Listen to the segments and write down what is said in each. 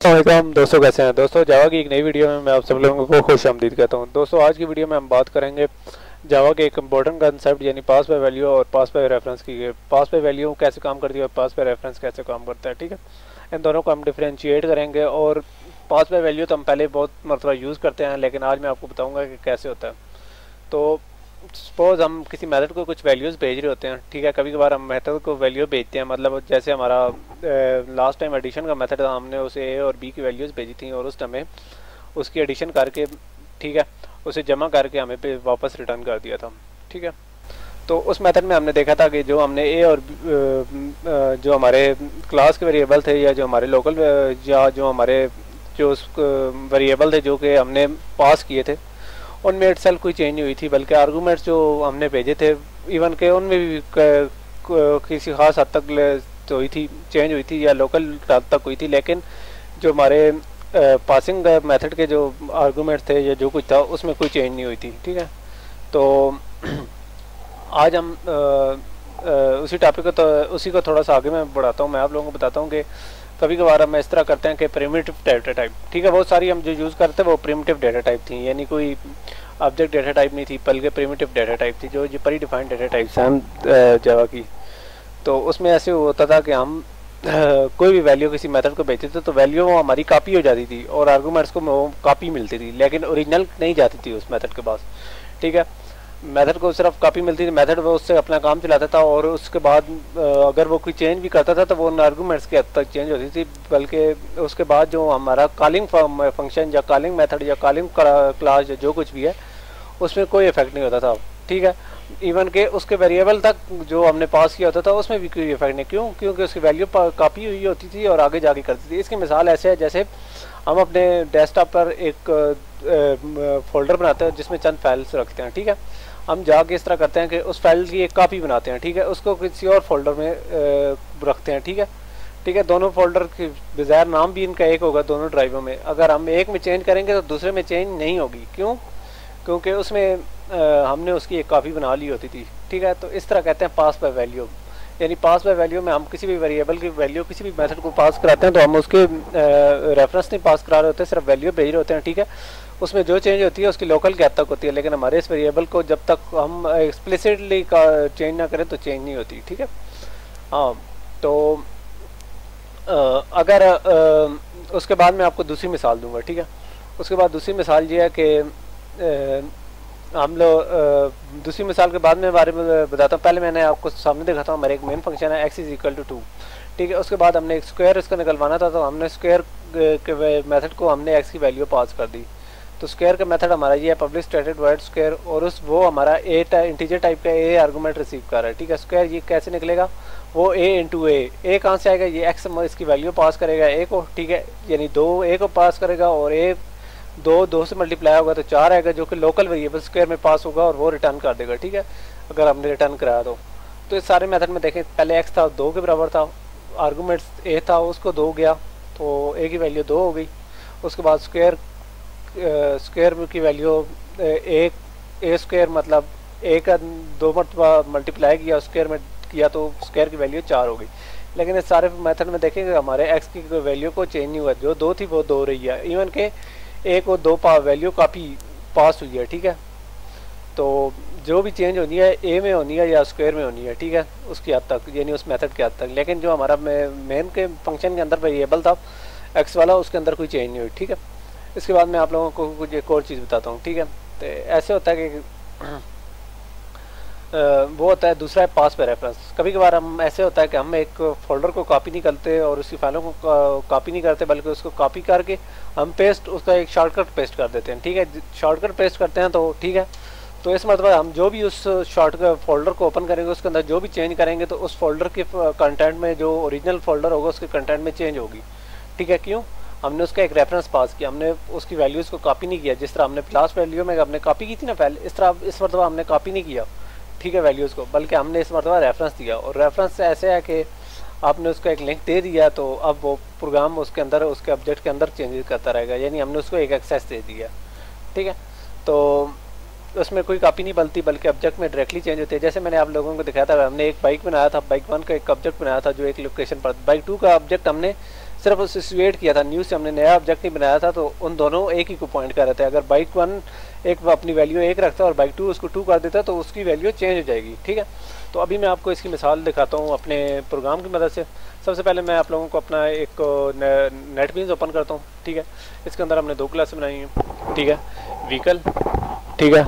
अस्सलाम दोस्तों, कैसे हैं दोस्तों। जावा की एक नई वीडियो में मैं आप सब लोगों को खुश आमदीद कहता हूं। दोस्तों आज की वीडियो में हम बात करेंगे जावा के एक इंपॉर्टेंट कंसेप्ट यानी पास बाय वैल्यू और पास बाय रेफरेंस की। पास बाय वैल्यू कैसे काम करती है और पास बाय रेफरेंस कैसे काम करता है, ठीक है। इन दोनों को हम डिफ्रेंशिएट करेंगे। और पास बाय वैल्यू तो हम पहले बहुत मरतबा यूज़ करते हैं, लेकिन आज मैं आपको बताऊँगा कि कैसे होता है। तो सपोज हम किसी मेथड को कुछ वैल्यूज़ भेज रहे होते हैं, ठीक है। कभी कभार हम मेथड को वैल्यू भेजते हैं, मतलब जैसे हमारा लास्ट टाइम एडिशन का मेथड था, हमने उसे ए और बी की वैल्यूज़ भेजी थी और उस टाइम उसकी एडिशन करके, ठीक है, उसे जमा करके हमें पे वापस रिटर्न कर दिया था, ठीक है। तो उस मेथड में हमने देखा था कि जो हमने ए और जो हमारे क्लास के वेरिएबल थे या जो हमारे लोकल या जो हमारे जो वेरिएबल थे जो कि हमने पास किए थे, उनमें इटसेल्फ कोई चेंज नहीं हुई थी, बल्कि आर्गूमेंट्स जो हमने भेजे थे इवन के उनमें भी किसी खास हद तक तो हुई थी, चेंज हुई थी या लोकल हद तक हुई थी। लेकिन जो हमारे पासिंग मेथड के जो आर्गूमेंट्स थे या जो कुछ था उसमें कोई चेंज नहीं हुई थी, ठीक है। तो आज हम उसी टॉपिक को, तो उसी को थोड़ा सा आगे मैं बढ़ाता हूँ। मैं आप लोगों को बताता हूँ कि कभी कभार हम इस तरह करते हैं कि प्रिमिटिव डेटा टाइप, ठीक है। बहुत सारी हम जो यूज़ करते हैं वो प्रिमिटिव डेटा टाइप थी, यानी कोई ऑब्जेक्ट डेटा टाइप नहीं थी, बल्कि प्रिमिटिव डेटा टाइप थी, जो प्री डिफाइंड डेटा टाइप्स हैं जावा की। तो उसमें ऐसे होता था कि हम कोई भी वैल्यू किसी मेथड को भेजते थे तो वैल्यू वो हमारी कॉपी हो जाती थी और आर्गूमेंट्स को वो कॉपी मिलती थी, लेकिन ओरिजिनल नहीं जाती थी उस मेथड के पास, ठीक है। मेथड को सिर्फ कॉपी मिलती थी, मेथड वो उससे अपना काम चलाता था और उसके बाद अगर वो कोई चेंज भी करता था तो वो उन आर्गूमेंट्स की हद तक चेंज होती थी, बल्कि उसके बाद जो हमारा कॉलिंग फंक्शन या कॉलिंग मेथड या कॉलिंग क्लास जो कुछ भी है उसमें कोई इफेक्ट नहीं होता था, ठीक है। इवन के उसके वेरिएबल तक जो हमने पास किया होता था उसमें भी कोई इफेक्ट नहीं। क्यों? क्योंकि उसकी वैल्यू कॉपी हुई होती थी और आगे जाके करती थी। इसकी मिसाल ऐसे है जैसे हम अपने डेस्कटॉप पर एक फोल्डर बनाते हैं जिसमें चंद फाइल्स रखते हैं, ठीक है। हम जाके इस तरह करते हैं कि उस फाइल की एक कॉपी बनाते हैं, ठीक है, उसको किसी और फोल्डर में रखते हैं, ठीक है, ठीक है। दोनों फोल्डर की बजाय नाम भी इनका एक होगा दोनों ड्राइवों में। अगर हम एक में चेंज करेंगे तो दूसरे में चेंज नहीं होगी। क्यों? क्योंकि उसमें हमने उसकी एक कॉपी बना ली होती थी, ठीक है। तो इस तरह कहते हैं पास बाय वैल्यू, यानी पास बाय वैल्यू में हम किसी भी वेरिएबल की वैल्यू किसी भी मेथड को पास कराते हैं तो हम उसके रेफरेंस नहीं पास करा रहे होते, सिर्फ वैल्यू भेज रहे होते हैं, ठीक है। उसमें जो चेंज होती है उसकी लोकल की हद तक होती है, लेकिन हमारे इस वेरिएबल को जब तक हम एक्सप्लिसिटली चेंज ना करें तो चेंज नहीं होती, ठीक है। हाँ, तो अगर उसके बाद मैं आपको दूसरी मिसाल दूंगा, ठीक है। उसके बाद दूसरी मिसाल ये है कि हम लोग दूसरी मिसाल के बाद में बारे में बताता हूँ। पहले मैंने आपको सामने दिखाता हूँ, हमारे एक मेन फंक्शन है x = 2, ठीक है। उसके बाद हमने एक स्क्वायर इसका निकलवाना था, तो हमने स्क्वायर के मेथड को हमने x की वैल्यू पास कर दी। तो स्क्वायर का मेथड हमारा ये है पब्लिक स्टेटेड वॉइड स्क्वायर, और वो हमारा इंटीजर टाइप का ए आर्गूमेंट रिसीव कर रहा है, ठीक है। स्क्वायर ये कैसे निकलेगा? वो a इंटू ए कहाँ से आएगा? ये x इसकी वैल्यू पास करेगा a को, ठीक है, यानी 2 a को पास करेगा और a 2 से मल्टीप्लाई होगा तो 4 आएगा, जो कि लोकल वेरिएबल स्क्वायर में पास होगा और वो रिटर्न कर देगा, ठीक है, अगर हमने रिटर्न कराया तो इस सारे मेथड में देखें, पहले x था 2 के बराबर था, आर्गूमेंट a था उसको 2 गया तो a की वैल्यू 2 हो गई। उसके बाद स्क्वायर की वैल्यू a स्क्वायर मतलब a का 2 मरतबा मल्टीप्लाई किया स्क्वायर में किया तो स्क्वायर की वैल्यू 4 हो गई। लेकिन इस सारे मेथड में देखेंगे हमारे x की वैल्यू को चेंज नहीं हुआ, जो 2 थी वो 2 रही है, इवन के a को 2 वैल्यू काफ़ी पास हुई है, ठीक है। तो जो भी चेंज होनी है a में होनी है या स्क्वायर में होनी है, ठीक है, उसकी हद तक, यानी उस मेथड के हद तक। लेकिन जो हमारा मेन के फंक्शन के अंदर वेरिएबल था x वाला, उसके अंदर कोई चेंज नहीं हुई, ठीक है। इसके बाद मैं आप लोगों को कुछ एक और चीज़ बताता हूँ, ठीक है। तो ऐसे होता है कि वो होता है दूसरा है पास बाय रेफरेंस। कभी कभार हम ऐसे होता है कि हम एक फोल्डर को कॉपी नहीं करते और उसकी फाइलों को कॉपी नहीं करते, बल्कि उसको कॉपी करके हम उसका एक शॉर्टकट पेस्ट कर देते हैं, ठीक है। शॉर्टकट पेस्ट करते हैं तो ठीक है, तो इस मतलब हम जो भी उस शॉर्टकट फोल्डर को ओपन करेंगे उसके अंदर जो भी चेंज करेंगे तो उस फोल्डर के कंटेंट में जो ओरिजिनल फोल्डर होगा उसके कंटेंट में चेंज होगी, ठीक है। क्यों? हमने उसका एक रेफरेंस पास किया, हमने उसकी वैल्यूज़ को कॉपी नहीं किया। जिस तरह हमने लास्ट वैल्यू में हमने कॉपी की थी ना पहले, इस तरह इस मरतबा हमने कॉपी नहीं किया, ठीक है, वैल्यूज़ को, बल्कि हमने इस मरतबा रेफरेंस दिया। और रेफरेंस ऐसे है कि आपने उसको एक लिंक दे दिया तो अब वो प्रोग्राम उसके अंदर उसके ऑब्जेक्ट के अंदर चेंजेस करता रहेगा, यानी हमने उसको एक एक्सेस दे दिया, ठीक है। तो उसमें कोई कॉपी नहीं बनती, बल्कि ऑब्जेक्ट में डायरेक्टली चेंज होती है। जैसे मैंने आप लोगों को दिखाया था, हमने एक बाइक बनाया था, बाइक 1 का एक ऑब्जेक्ट बनाया था जो एक लोकेशन पर, बाइक 2 का ऑब्जेक्ट हमने सिर्फ उसे सिचुएट किया था, न्यू से हमने नया ऑब्जेक्ट नहीं बनाया था, तो उन दोनों एक ही को पॉइंट कर रहे थे। अगर बाइक 1 एक अपनी वैल्यू 1 रखता है और बाइक 2 उसको 2 कर देता तो उसकी वैल्यू चेंज हो जाएगी, ठीक है। तो अभी मैं आपको इसकी मिसाल दिखाता हूँ अपने प्रोग्राम की मदद से। सबसे पहले मैं आप लोगों को अपना एक नेटबीन्स ओपन करता हूँ, ठीक है। इसके अंदर हमने 2 क्लासें बनाई हैं, ठीक है। व्हीकल, ठीक है,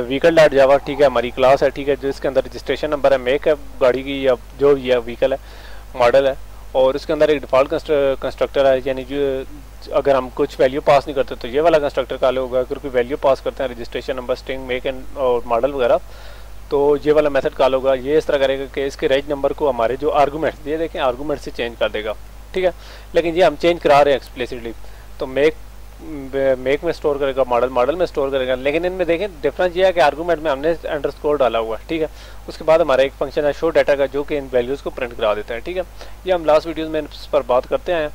व्हीकल डॉट जावा, ठीक है, हमारी क्लास है, ठीक है, जो इसके अंदर रजिस्ट्रेशन नंबर है, मेक है गाड़ी की या जो भी है, व्हीकल है, मॉडल है, और उसके अंदर एक डिफ़ॉल्ट कंस्ट्रक्टर है, यानी जो अगर हम कुछ वैल्यू पास नहीं करते तो ये वाला कंस्ट्रक्टर कॉल होगा। अगर कोई वैल्यू पास करते हैं, registration number, string, make and और मॉडल वगैरह, तो ये वाला मेथड कॉल होगा। ये इस तरह करेगा कि इसके रेज नंबर को हमारे जो आर्गूमेंट, ये देखें आर्गूमेंट से चेंज कर देगा, ठीक है। लेकिन ये हम चेंज करा रहे हैं एक्सप्लिसिटली, तो मेक में स्टोर करेगा, मॉडल में स्टोर करेगा। लेकिन इनमें देखें डिफरेंस ये है कि आर्गूमेंट में हमने अंडरस्कोर डाला हुआ है, ठीक है। उसके बाद हमारा एक फंक्शन है शो डाटा का, जो कि इन वैल्यूज़ को प्रिंट करा देता है, ठीक है। ये हम लास्ट वीडियोज़ में इस पर बात करते हैं।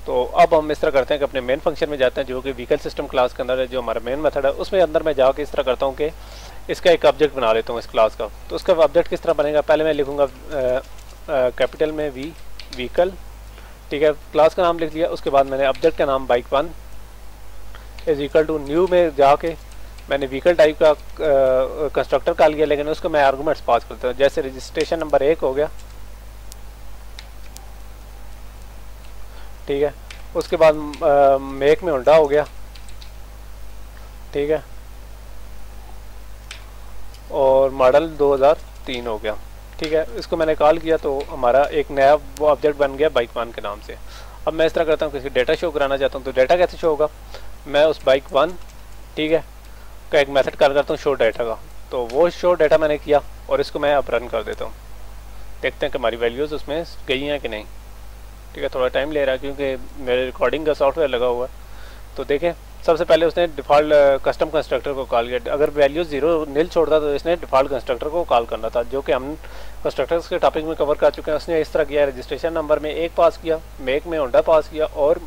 तो अब हम इस तरह करते हैं कि अपने मेन फंक्शन में जाते हैं, जो कि व्हीकल सिस्टम क्लास के अंदर है, जो हमारा मेन मेथड है। उसमें अंदर मैं जाकर इस तरह करता हूँ कि इसका एक ऑब्जेक्ट बना लेता हूँ इस क्लास का। तो उसका ऑब्जेक्ट किस तरह बनेगा, पहले मैं लिखूँगा कैपिटल में व्हीकल, ठीक है, क्लास का नाम लिख लिया। उसके बाद मैंने ऑब्जेक्ट का नाम bike 1 is equal to new में जाके मैंने व्हीकल टाइप का कंस्ट्रक्टर कॉल किया, लेकिन उसको मैं आर्गूमेंट्स पास करता हूँ। जैसे रजिस्ट्रेशन नंबर 1 हो गया, ठीक है। उसके बाद मेक में होंडा हो गया, ठीक है, और मॉडल 2003 हो गया, ठीक है। इसको मैंने कॉल किया तो हमारा एक नया वो ऑब्जेक्ट बन गया बाइक 1 के नाम से। अब मैं इस तरह करता हूँ, किसी डेटा शो कराना चाहता हूँ, तो डेटा कैसे शो होगा, मैं उस बाइक 1, ठीक है, का एक मेथड कॉल करता हूँ शो डाटा का। तो वो शो डाटा मैंने किया और इसको मैं अब रन कर देता हूँ। देखते हैं कि हमारी वैल्यूज़ उसमें गई हैं कि नहीं, ठीक है। थोड़ा टाइम ले रहा है क्योंकि मेरे रिकॉर्डिंग का सॉफ्टवेयर लगा हुआ है। तो देखें, सबसे पहले उसने डिफ़ॉल्ट कस्टम कंस्ट्रक्टर को कॉल किया। अगर वैल्यू 0 नील छोड़ता तो इसने डिफ़ॉल्ट कंस्ट्रक्टर को कॉल करना था, जो कि हम कंस्ट्रक्टर्स के टॉपिक में कवर कर चुके हैं। उसने इस तरह किया, रजिस्ट्रेशन नंबर में 1 पास किया, मेक में होंडा पास किया और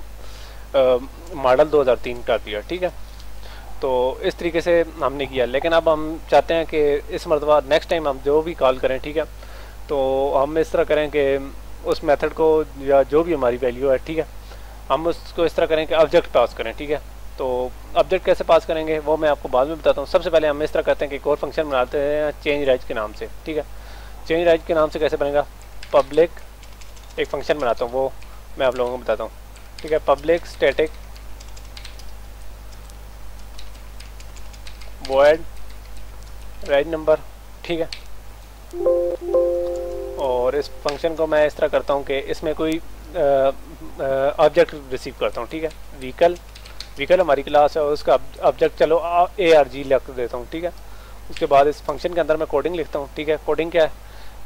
मॉडल 2003 कर दिया, ठीक है। तो इस तरीके से हमने किया। लेकिन अब हम चाहते हैं कि इस मरतबा नेक्स्ट टाइम हम जो भी कॉल करें, ठीक है, तो हम इस तरह करें कि उस मेथड को या जो भी हमारी वैल्यू है, ठीक है, हम उसको इस तरह करें कि ऑब्जेक्ट पास करें, ठीक है। तो ऑब्जेक्ट कैसे पास करेंगे वो मैं आपको बाद में बताता हूँ। सबसे पहले हम इस तरह करते हैं कि एक और फंक्शन बनाते हैं चेंज राइज के नाम से, ठीक है। चेंज राइज के नाम से कैसे बनेगा, पब्लिक एक फंक्शन बनाता हूँ, वो मैं आप लोगों को बताता हूँ, ठीक है। Public static void rise number, ठीक है। और इस फंक्शन को मैं इस तरह करता हूँ कि इसमें कोई ऑब्जेक्ट रिसीव करता हूँ, ठीक है। व्हीकल हमारी क्लास है और उसका ऑब्जेक्ट चलो ARG लिख देता हूँ, ठीक है। उसके बाद इस फंक्शन के अंदर मैं कोडिंग लिखता हूँ, ठीक है। कोडिंग क्या है,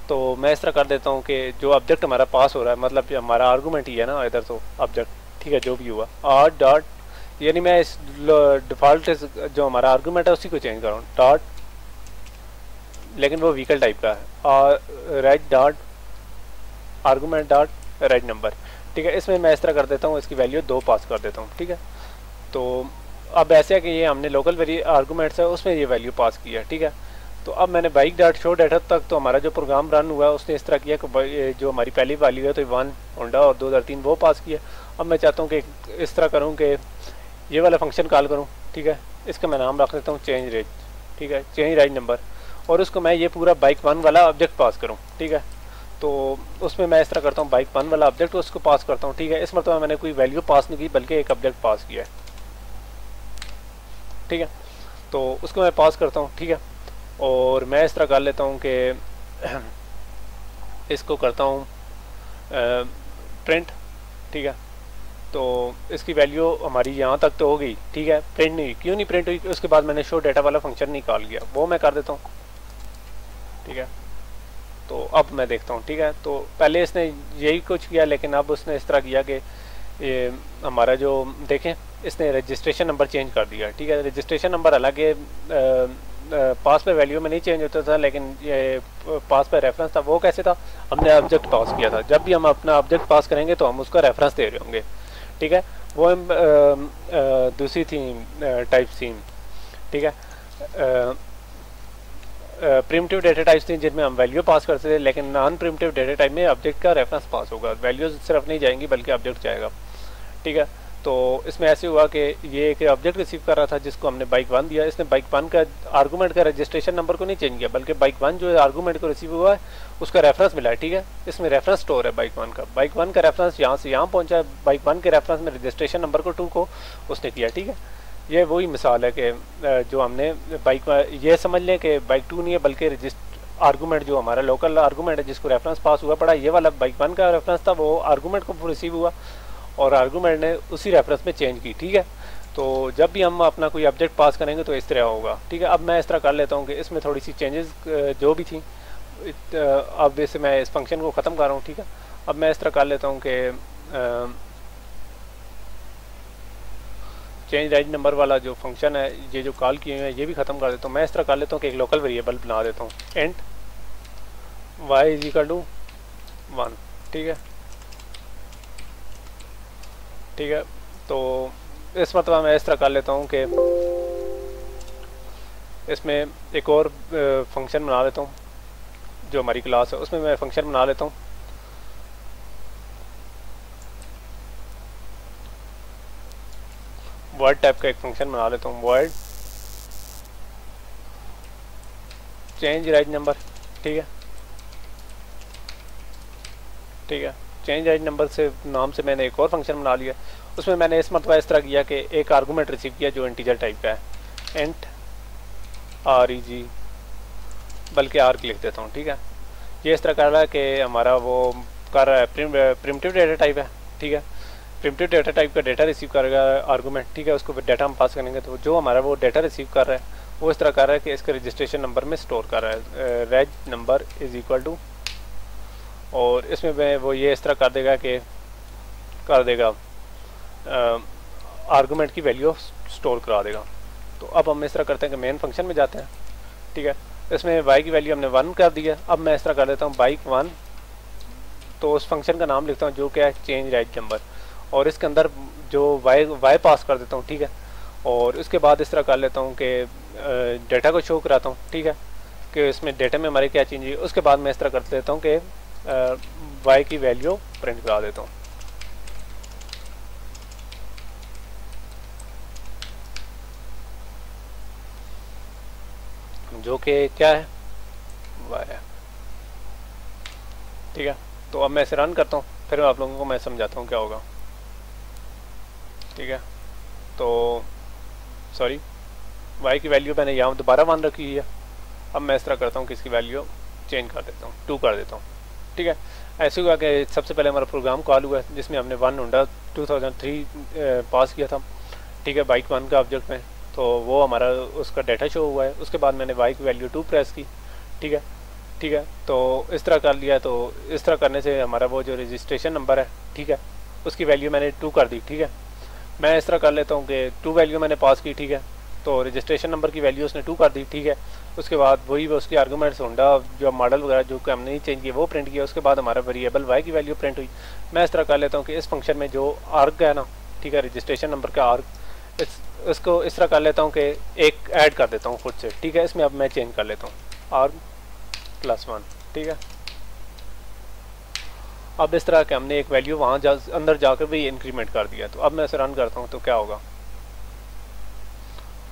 तो मैं इस तरह कर देता हूँ कि जो ऑब्जेक्ट हमारा पास हो रहा है, मतलब हमारा आर्गूमेंट ही है ना इधर, तो ऑब्जेक्ट, ठीक है, जो भी हुआ आर डॉट, यानी मैं इस डिफ़ॉल्ट जो हमारा आर्गूमेंट है उसी को चेंज करूँ, डॉट, लेकिन वो व्हीकल टाइप का है, और right dot argument dot right number, ठीक है। इसमें मैं इस तरह कर देता हूँ, इसकी वैल्यू 2 पास कर देता हूँ, ठीक है। तो अब ऐसे है कि ये हमने लोकल वेरी आर्गूमेंट्स है उसमें ये वैल्यू पास की है, ठीक है। तो अब मैंने बाइक डॉट शो डाटा तक तो हमारा जो प्रोग्राम रन हुआ है उसने इस तरह किया कि जो हमारी पहली वैल्यू है तो 1 होंडा और 2003 वो पास किया। अब मैं चाहता हूँ कि इस तरह करूँ कि ये वाला फंक्शन कॉल करूँ, ठीक है। इसका मैं नाम रख देता हूँ चेंज रेज, ठीक है, चेंज राइज नंबर, और उसको मैं ये पूरा बाइक 1 वाला ऑब्जेक्ट पास करूँ, ठीक है। तो उसमें मैं इस तरह करता हूँ बाइक 1 वाला ऑब्जेक्ट उसको पास करता हूँ, ठीक है। इस मतलब मैंने कोई वैल्यू पास नहीं की बल्कि एक ऑब्जेक्ट पास किया है, ठीक है। तो उसको मैं पास करता हूँ, ठीक है। और मैं इस तरह कर लेता हूँ कि इसको करता हूँ प्रिंट, ठीक है। तो इसकी वैल्यू हमारी यहाँ तक तो हो गई, ठीक है। प्रिंट नहीं, क्यों नहीं प्रिंट हुई, उसके बाद मैंने शो डाटा वाला फंक्शन निकाल गया, वो मैं कर देता हूँ, ठीक है। तो अब मैं देखता हूँ, ठीक है। तो पहले इसने यही कुछ किया, लेकिन अब उसने इस तरह किया कि ये हमारा जो देखें इसने रजिस्ट्रेशन नंबर चेंज कर दिया, ठीक है। रजिस्ट्रेशन नंबर हालांकि पास पे वैल्यू में नहीं चेंज होता था, लेकिन ये पास पे रेफरेंस था। वो कैसे था, हमने ऑब्जेक्ट पास किया था। जब भी हम अपना ऑब्जेक्ट पास करेंगे तो हम उसका रेफरेंस दे रहे होंगे, ठीक है। वो दूसरी थी टाइप सीम, ठीक है। प्रिमिटिव डेटा टाइप्स थी जिनमें हम वैल्यू पास करते थे, लेकिन नॉन प्रिमिटिव डेटा टाइप में ऑब्जेक्ट का रेफरेंस पास होगा, वैल्यूज सिर्फ नहीं जाएंगी बल्कि ऑब्जेक्ट जाएगा। ठीक है, तो इसमें ऐसे हुआ कि ये एक ऑब्जेक्ट रिसीव कर रहा था जिसको हमने बाइक 1 दिया। इसने बाइक 1 का आर्गूमेंट का रजिस्ट्रेशन नंबर को नहीं चेंज किया, बल्कि बाइक 1 जो आर्गूमेंट को रिसीव हुआ है उसका रेफरेंस मिला है। ठीक है, इसमें रेफरेंस स्टोर है बाइक 1 का। बाइक 1 का रेफरेंस यहाँ से यहाँ पहुँचा है, बाइक 1 के रेफरेंस में रजिस्ट्रेशन नंबर को 2 को उसने किया। ठीक है, ये वही मिसाल है कि जो हमने बाइक, ये समझ लें कि बाइक 2 नहीं है बल्कि आर्गूमेंट जो हमारा लोकल आर्गूमेंट है जिसको रेफरेंस पास हुआ पड़ा, ये वाला बाइक 1 का रेफरेंस था, वो आर्गूमेंट को रिसीव हुआ और आर्गूमेंट ने उसी रेफरेंस में चेंज की। ठीक है, तो जब भी हम अपना कोई ऑब्जेक्ट पास करेंगे तो इस तरह होगा। ठीक है, अब मैं इस तरह कर लेता हूँ कि इसमें थोड़ी सी चेंजेस जो भी थी, अब इसे मैं इस फंक्शन को ख़त्म कर रहा हूँ। ठीक है, अब मैं इस तरह कर लेता हूँ कि चेंज राइट नंबर वाला जो फंक्शन है, ये जो कॉल किए हुए हैं, ये भी ख़त्म कर देता हूँ। मैं इस तरह कर लेता हूँ कि एक लोकल वेरिएबल बना देता हूँ, and y is equal to 1। ठीक है, ठीक है, तो इस मतलब मैं इस तरह कर लेता हूँ कि इसमें एक और फंक्शन बना लेता हूँ, जो हमारी क्लास है उसमें मैं फंक्शन बना लेता हूँ। वर्ड टाइप का एक फंक्शन बना लेता हूँ, वर्ड चेंज राइट नंबर। ठीक है, ठीक है, चेंज राइट नंबर से नाम से मैंने एक और फंक्शन बना लिया। उसमें मैंने इस मतलब इस तरह किया कि एक आर्गूमेंट रिसीव किया जो इंटीजर टाइप का है, एंट REG, बल्कि आर्क लिख देता हूँ। ठीक है, ये इस तरह कर रहा है कि हमारा वो कर रहा है प्रिमिटिव डेटा टाइप है। ठीक है, प्रिमिटिव डेटा टाइप का डेटा रिसीव करेगा आर्गूमेंट। ठीक है, उसको फिर डेटा हम पास करेंगे, तो जो हमारा वो डेटा रिसीव कर रहा है वो इस तरह कर रहा है कि इसके रजिस्ट्रेशन नंबर में स्टोर कर रहा है, रेज नंबर इज इक्वल टू, और इसमें मैं वो ये इस तरह कर देगा कि कर देगा आर्गूमेंट की वैल्यू स्टोर करा देगा। तो अब हम इस तरह करते हैं कि मेन फंक्शन में जाते हैं। ठीक है, इसमें y की वैल्यू हमने 1 कर दिया। अब मैं इस तरह कर देता हूँ बाइक 1, तो उस फंक्शन का नाम लिखता हूँ जो क्या है चेंज राइट नंबर, और इसके अंदर जो y पास कर देता हूँ। ठीक है, और इसके बाद इस तरह कर लेता हूँ कि डेटा को शो कराता हूँ। ठीक है, कि इसमें डेटा में हमारे क्या चेंज है। उसके बाद मैं इस तरह कर देता हूँ कि y की वैल्यू प्रिंट करा देता हूँ। जो कि क्या है y है। ठीक है, तो अब मैं इसे रन करता हूँ, फिर आप लोगों को मैं समझाता हूँ क्या होगा। ठीक है, तो सॉरी, y की वैल्यू मैंने यहाँ दोबारा 1 रखी है। अब मैं इस तरह करता हूँ कि इसकी वैल्यू चेंज कर देता हूँ, 2 कर देता हूँ। ठीक है, ऐसे हुआ कि सबसे पहले हमारा प्रोग्राम कॉल हुआ जिसमें हमने 1 हुंडा 2003 पास किया था। ठीक है, बाइक 1 का ऑब्जेक्ट में, तो वो हमारा उसका डाटा शो हुआ है। उसके बाद मैंने y की वैल्यू 2 प्रेस की। ठीक है, ठीक है, तो इस तरह कर लिया। तो इस तरह करने से हमारा वो जो रजिस्ट्रेशन नंबर है, ठीक है, उसकी वैल्यू मैंने 2 कर दी। ठीक है, मैं इस तरह कर लेता हूँ कि 2 वैल्यू मैंने पास की। ठीक है, तो रजिस्ट्रेशन नंबर की वैल्यू उसने 2 कर दी। ठीक है, उसके बाद वही उसकी आर्गूमेंट्स होंडा जो मॉडल वगैरह जो कि हमने नहीं चेंज किया वो प्रिंट किया। उसके बाद हमारा वेरिएबल y की वैल्यू प्रिंट हुई। मैं इस तरह कर लेता हूँ कि इस फंक्शन में जो आर्ग है ना, ठीक है, रजिस्ट्रेशन नंबर का आर्ग, इसको इस तरह कर लेता हूँ कि एक ऐड कर देता हूँ खुद से। ठीक है, इसमें अब मैं चेंज कर लेता हूँ आर्ग +1। ठीक है, अब इस तरह के हमने एक वैल्यू वहाँ अंदर जाकर भी इंक्रीमेंट कर दिया। तो अब मैं इसे रन करता हूँ तो क्या होगा।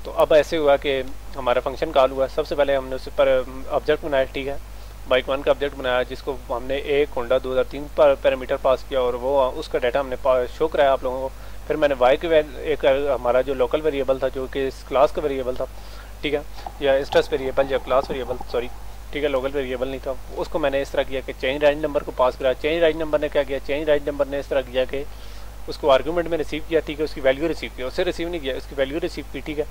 तो अब ऐसे हुआ कि हमारा फंक्शन कॉल हुआ। सबसे पहले हमने उस पर ऑब्जेक्ट बनाया। ठीक है, बाइक 1 का ऑब्जेक्ट बनाया जिसको हमने एक होंडा 2003 पर पैरामीटर पास किया और वो उसका डाटा हमने शो कराया आप लोगों को। फिर मैंने y के एक हमारा जो लोकल वेरिएबल था जो कि इस क्लास का वेरिएबल था, ठीक है, या स्ट्रेस वेरिएबल या क्लास वेरिएबल, सॉरी, ठीक है, लोकल वेरिएबल नहीं था, उसको मैंने इस तरह किया कि चेंज राइट नंबर को पास कराया। चेंज राइट नंबर ने क्या किया, चेंज राइट नंबर ने इस तरह किया कि उसको आर्गूमेंट में रिसीव किया। ठीक है, उसकी वैल्यू रिसीव किया, उससे रिसीव नहीं किया, उसकी वैल्यू रिसीव की। ठीक है,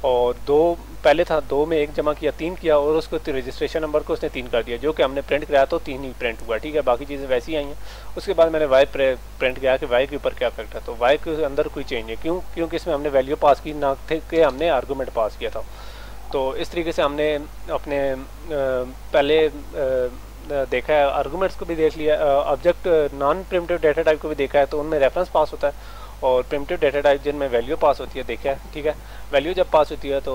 और 2 पहले था, 2 में 1 जमा किया, 3 किया, और उसको रजिस्ट्रेशन नंबर को उसने 3 कर दिया, जो कि हमने प्रिंट कराया तो 3 ही प्रिंट हुआ। ठीक है, बाकी चीज़ें वैसी आई हैं। उसके बाद मैंने y प्रिंट किया कि y के ऊपर क्या इफेक्ट है। तो y के अंदर कोई चेंज है, क्यों, क्योंकि इसमें हमने वैल्यू पास की ना थे कि हमने आर्गूमेंट पास किया था। तो इस तरीके से हमने अपने पहले देखा है, आर्गूमेंट्स को भी देख लिया, object non primitive data type को भी देखा है, तो उनमें रेफरेंस पास होता है। और प्रिमिटिव डेटा टाइप जिनमें वैल्यू पास होती है, देखा है, ठीक है। वैल्यू जब पास होती है तो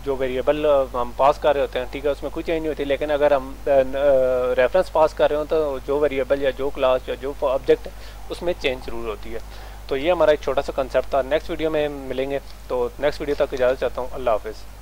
जो वेरिएबल हम पास कर रहे होते हैं, ठीक है, उसमें कोई चेंज नहीं होती। लेकिन अगर हम रेफरेंस पास कर रहे हो तो जो वेरिएबल या जो क्लास या जो ऑब्जेक्ट है उसमें चेंज जरूर होती है। तो ये हमारा एक छोटा सा कंसेप्ट था। नेक्स्ट वीडियो में मिलेंगे, तो नेक्स्ट वीडियो तक इजाज़त चाहता हूँ। अल्लाह हाफिज़।